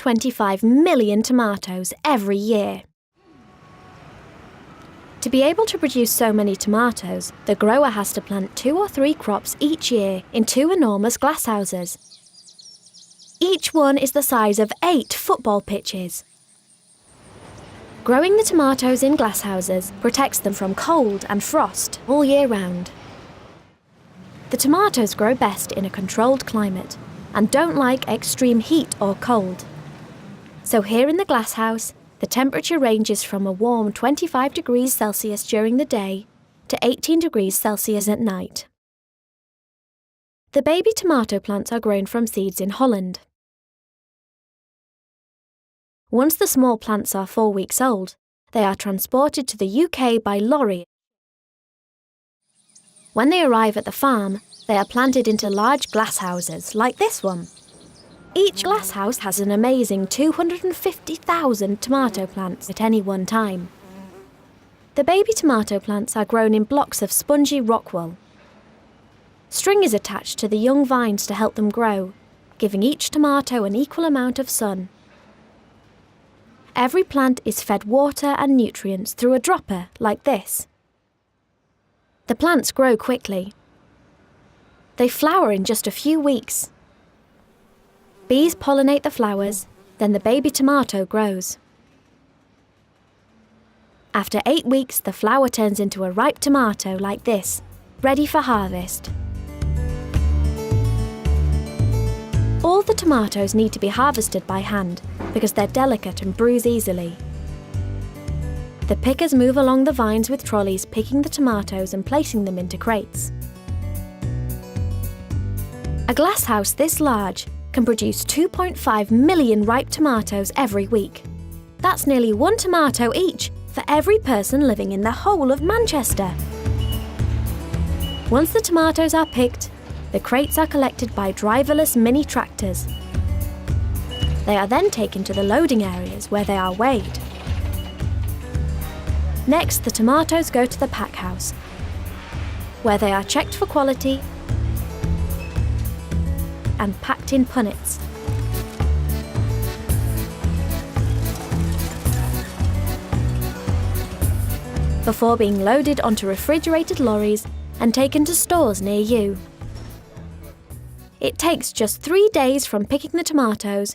125 million tomatoes every year. To be able to produce so many tomatoes, the grower has to plant 2 or 3 crops each year in 2 enormous glasshouses. Each one is the size of 8 football pitches. Growing the tomatoes in glasshouses protects them from cold and frost all year round. The tomatoes grow best in a controlled climate and don't like extreme heat or cold. So here in the glasshouse, the temperature ranges from a warm 25 degrees Celsius during the day to 18 degrees Celsius at night. The baby tomato plants are grown from seeds in Holland. Once the small plants are 4 weeks old, they are transported to the UK by lorry. When they arrive at the farm, they are planted into large glasshouses like this one. Each glasshouse has an amazing 250,000 tomato plants at any one time. The baby tomato plants are grown in blocks of spongy rock wool. String is attached to the young vines to help them grow, giving each tomato an equal amount of sun. Every plant is fed water and nutrients through a dropper like this. The plants grow quickly. They flower in just a few weeks. Bees pollinate the flowers, then the baby tomato grows. After 8 weeks, the flower turns into a ripe tomato like this, ready for harvest. All the tomatoes need to be harvested by hand because they're delicate and bruise easily. The pickers move along the vines with trolleys, picking the tomatoes and placing them into crates. A glasshouse this large can produce 2.5 million ripe tomatoes every week. That's nearly 1 tomato each for every person living in the whole of Manchester. Once the tomatoes are picked, the crates are collected by driverless mini tractors. They are then taken to the loading areas where they are weighed. Next, the tomatoes go to the pack house, where they are checked for quality and packed in punnets. Before being loaded onto refrigerated lorries and taken to stores near you. It takes just 3 days from picking the tomatoes